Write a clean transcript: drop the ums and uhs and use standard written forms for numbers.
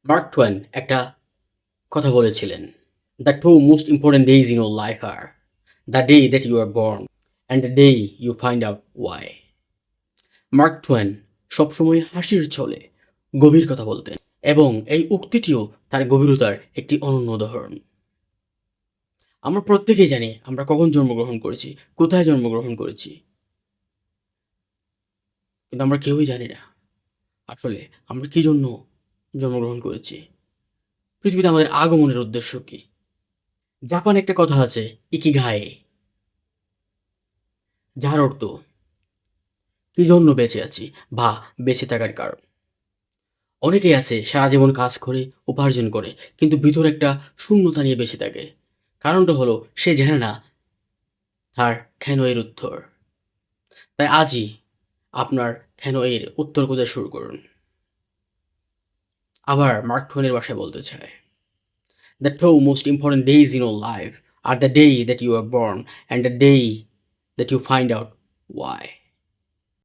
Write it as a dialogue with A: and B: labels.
A: Mark Twain একটা কথা বলেছিলেন, "the two most important days in your life are the day that you are born and the day you find out why." Mark Twain সবসময় হাসির ছলে গভীর কথা বলতেন এবং এই উক্তিটিও তার গভীরতার একটি অনন্য উদাহরণ। আমরা প্রত্যেকেই জানি আমরা কখন জন্মগ্রহণ করেছি, কোথায় জন্মগ্রহণ করেছি। কিন্তু আমরা কেউই জানি না আসলে আমরা কি জন্য জন্মগ্রহণ করেছি। পৃথিবীতে আমাদের আগমনের উদ্দেশ্য কি? জাপানে একটা কথা আছে ইকিগাই, যার অর্থ কি জন্য বেঁচে আছি বা বেঁচে থাকার কারণ। অনেকেই আছে সারা জীবন কাজ করে, উপার্জন করে কিন্তু ভিতরে একটা শূন্যতা নিয়ে বেঁচে থাকে। কারণটা হলো সে জানে না তার কেন এর উত্তর। তাই আজই আপনার কেন এর উত্তর খোঁজা শুরু করুন। আবার মার্ক টুয়েনের ভাষায় বলতে চায়, "The two most important days in your life are the day that you are born and the day that you find out why."